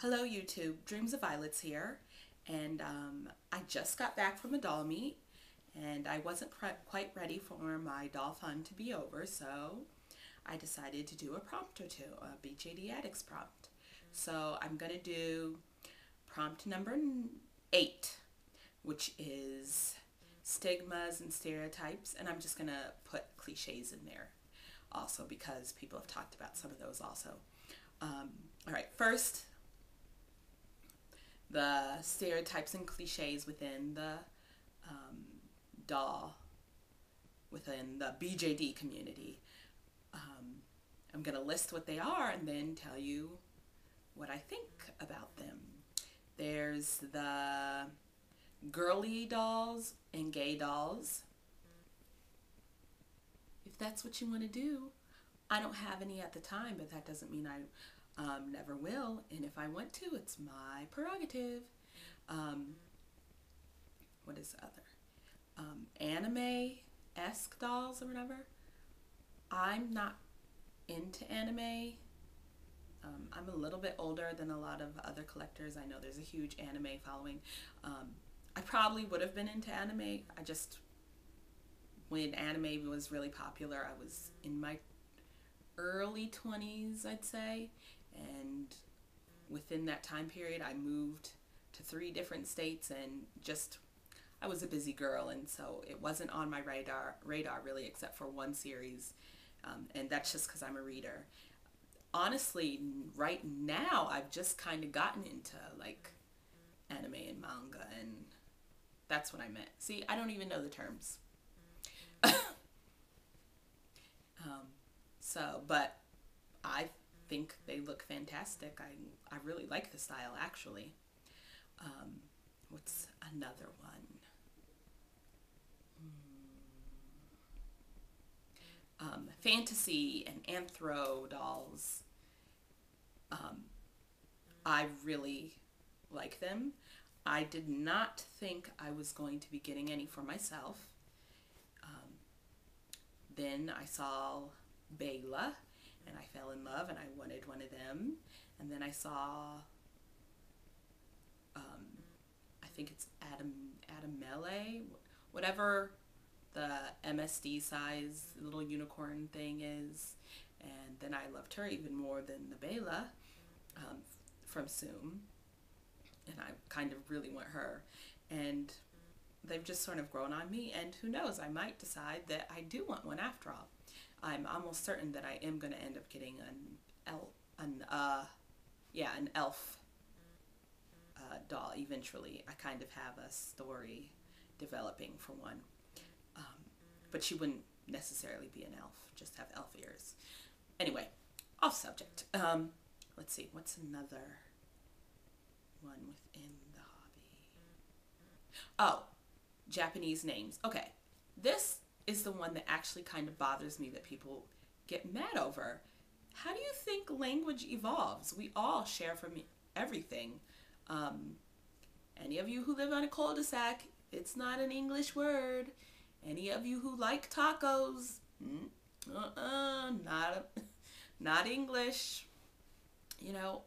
Hello YouTube, Dreams of Violets here, and I just got back from a doll meet, and I wasn't quite ready for my doll fun to be over, so I decided to do a prompt or two, a BJD Addicts prompt. So I'm going to do prompt number 8, which is stigmas and stereotypes, and I'm just going to put cliches in there also because people have talked about some of those also. All right, first, the stereotypes and cliches within the doll, within the BJD community. I'm going to list what they are and then tell you what I think about them. There's the girly dolls and gay dolls. If that's what you want to do, I don't have any at the time, but that doesn't mean I never will, and if I want to, it's my prerogative. What is the other? Anime-esque dolls or whatever. I'm not into anime. I'm a little bit older than a lot of other collectors. I know there's a huge anime following. I probably would have been into anime. When anime was really popular, I was in my early 20s, I'd say, and within that time period I moved to 3 different states, and I was a busy girl, and so it wasn't on my radar really, except for one series, and that's just because I'm a reader. Honestly, right now I've just kind of gotten into like anime and manga, and that's what I meant. See, I don't even know the terms. But I think they look fantastic. I really like the style, actually. What's another one? Fantasy and anthro dolls. I really like them. I did not think I was going to be getting any for myself. Then I saw Bela, and I fell in love, and I wanted one of them. And then I saw, I think it's Adamele, whatever the MSD size little unicorn thing is. And then I loved her even more than the Bela from Zoom, and I kind of really want her. And they've just sort of grown on me, and who knows, I might decide that I do want one after all. I'm almost certain that I am going to end up getting an elf doll eventually. I kind of have a story developing for one, but she wouldn't necessarily be an elf, just have elf ears. Anyway, off subject. Let's see, what's another one within the hobby? Oh, Japanese names. Okay, this is the one that actually kind of bothers me that people get mad over. How do you think language evolves? We all share from everything. Any of you who live on a cul-de-sac, it's not an English word. Any of you who like tacos, not English. You know,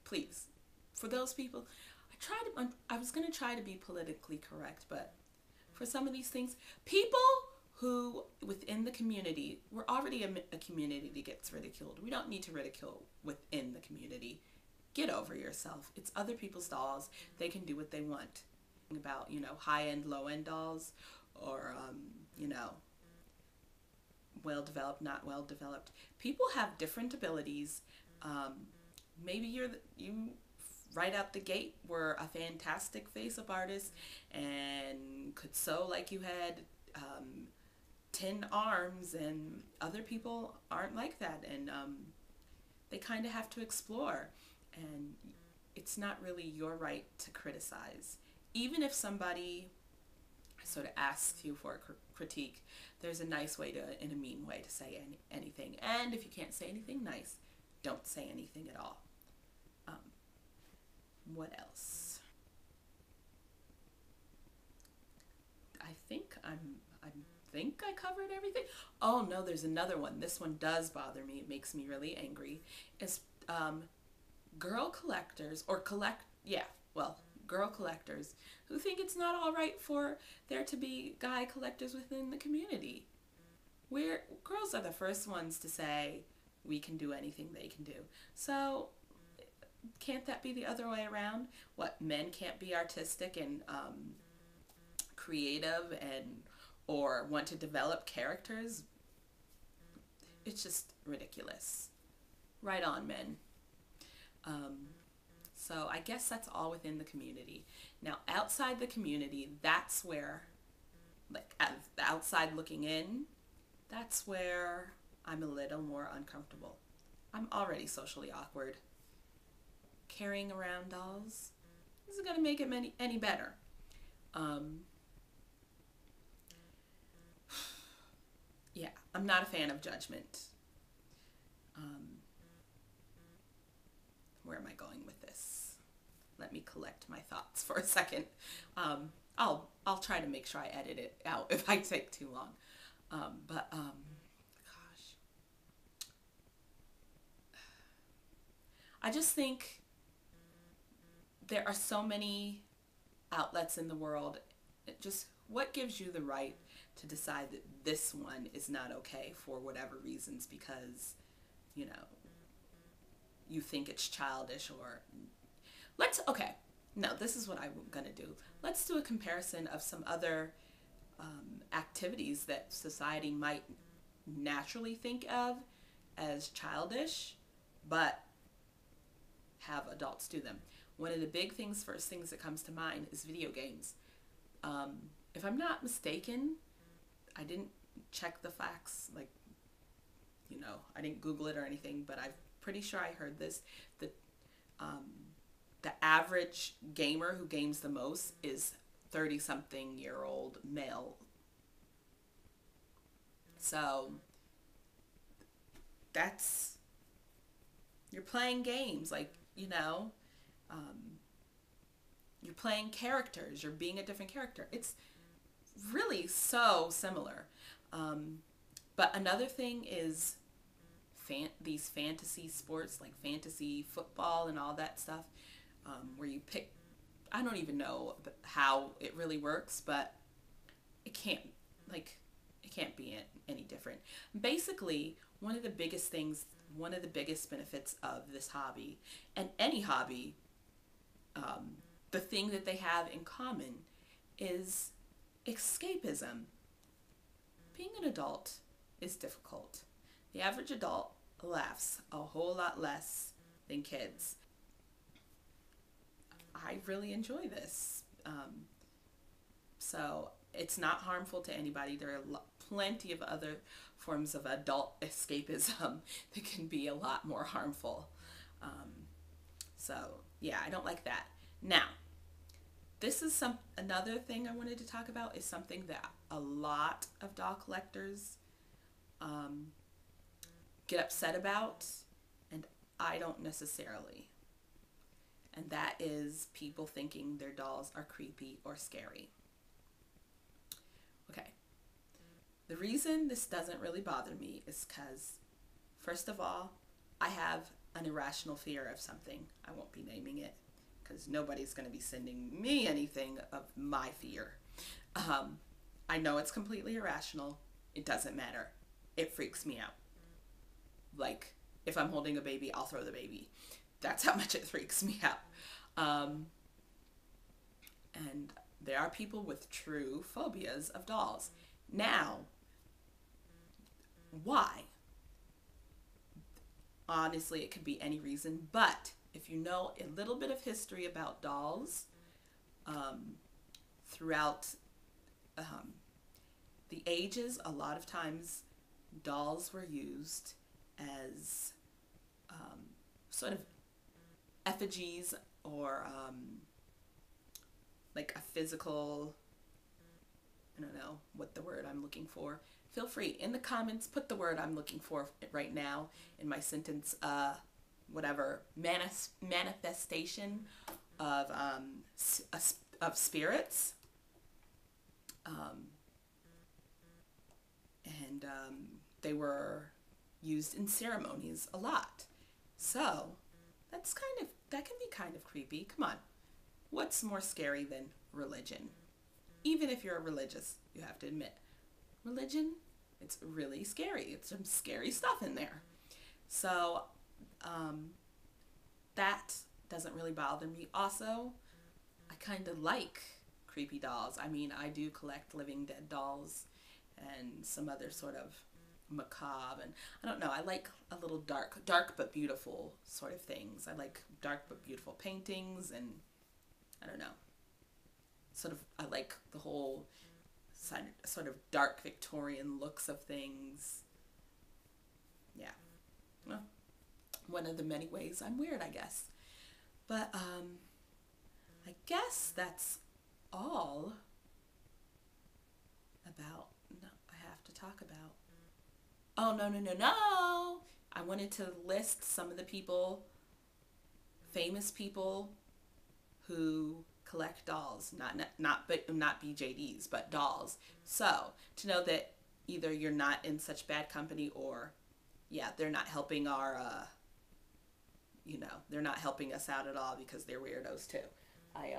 please, for those people, I was going to try to be politically correct, but for some of these things, people who within the community, we're already a community that gets ridiculed. We don't need to ridicule within the community. Get over yourself. It's other people's dolls. They can do what they want. About, high-end, low-end dolls, or, well-developed, not well-developed. People have different abilities. Maybe you right out the gate were a fantastic face-up artist and could sew like you had 10 arms, and other people aren't like that, and they kind of have to explore, and it's not really your right to criticize. Even if somebody sort of asks you for a critique, there's a nice way in a mean way to say anything, and if you can't say anything nice, don't say anything at all. What else? I think I covered everything. Oh no, there's another one. This one does bother me. It makes me really angry. It's girl collectors or girl collectors who think it's not all right for there to be guy collectors within the community. Where girls are the first ones to say we can do anything they can do. So can't that be the other way around? What, men can't be artistic and creative and or want to develop characters? It's just ridiculous. Right on, men. So I guess that's all within the community. Now, outside the community, that's where, like, as the outside looking in, that's where I'm a little more uncomfortable. I'm already socially awkward. Carrying around dolls isn't going to make it any better. Yeah, I'm not a fan of judgment. Where am I going with this? Let me collect my thoughts for a second. I'll try to make sure I edit it out if I take too long. Gosh, I just think there are so many outlets in the world. Just what gives you the right to decide that this one is not okay for whatever reasons, because you know you think it's childish, or this is what I'm gonna do. Let's do a comparison of some other activities that society might naturally think of as childish but have adults do them. One of the first things that comes to mind is video games. If I'm not mistaken, I didn't check the facts, I didn't Google it or anything, but I'm pretty sure I heard this, that the average gamer who games the most is 30-something-year-old male. So you're playing games, you're playing characters, you're being a different character. It's really so similar. But another thing is these fantasy sports, like fantasy football and all that stuff, where you pick, I don't even know how it really works, but it can't be any different. Basically, one of the biggest benefits of this hobby, and any hobby, the thing that they have in common is escapism. Being an adult is difficult. The average adult laughs a whole lot less than kids. I really enjoy this. So it's not harmful to anybody. There are plenty of other forms of adult escapism that can be a lot more harmful. So yeah, I don't like that. Now, this is another thing I wanted to talk about, is something that a lot of doll collectors get upset about, and I don't necessarily. And that is people thinking their dolls are creepy or scary. Okay. The reason this doesn't really bother me is because, first of all, I have an irrational fear of something. I won't be naming it because nobody's going to be sending me anything of my fear. I know it's completely irrational. It doesn't matter. It freaks me out. Like, if I'm holding a baby, I'll throw the baby. That's how much it freaks me out. And there are people with true phobias of dolls. Now, why? Honestly, it could be any reason, but if you know a little bit of history about dolls, throughout the ages, a lot of times dolls were used as sort of effigies, or like a physical, I don't know what the word I'm looking for. Feel free in the comments, put the word I'm looking for right now in my sentence, manifestation of spirits, and they were used in ceremonies a lot. So that can be kind of creepy. Come on. What's more scary than religion? Even if you're religious, you have to admit, religion, it's really scary. It's some scary stuff in there. So that doesn't really bother me. Also, I kind of like creepy dolls. I mean, I do collect living dead dolls and some other sort of macabre, and I don't know, I like a little dark but beautiful sort of things. I like dark but beautiful paintings, and I don't know, I like the whole sort of dark Victorian looks of things. Yeah. Well, one of the many ways I'm weird, I guess. But I guess that's all about I have to talk about. Oh, no. I wanted to list some of the people, famous people who collect dolls, not BJDs, but dolls. So, to know that either you're not in such bad company, or yeah, they're not helping our they're not helping us out at all, because they're weirdos too. I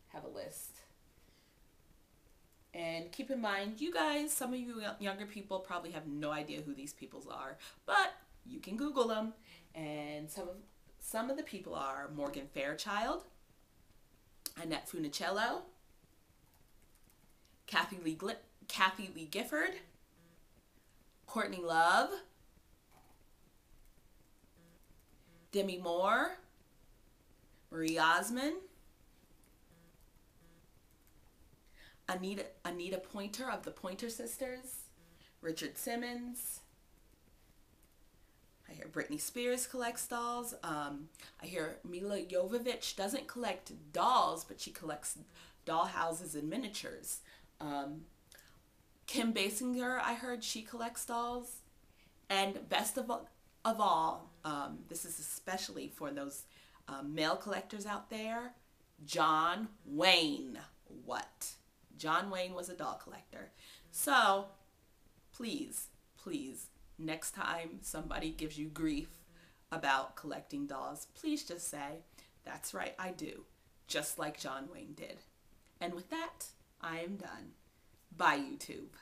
have a list. And keep in mind, you guys, some of you younger people probably have no idea who these people are, but you can Google them. And some of the people are Morgan Fairchild, Annette Funicello, Kathy Lee Gifford, Courtney Love, Demi Moore, Marie Osmond, Anita Pointer of the Pointer Sisters, Richard Simmons. I hear Britney Spears collects dolls. I hear Mila Jovovich doesn't collect dolls, but she collects doll houses and miniatures. Kim Basinger, I heard she collects dolls. And best of all, this is especially for those male collectors out there, John Wayne. What? John Wayne was a doll collector. So, please, next time somebody gives you grief about collecting dolls, please just say, that's right, I do. Just like John Wayne did. And with that, I am done. Bye, YouTube.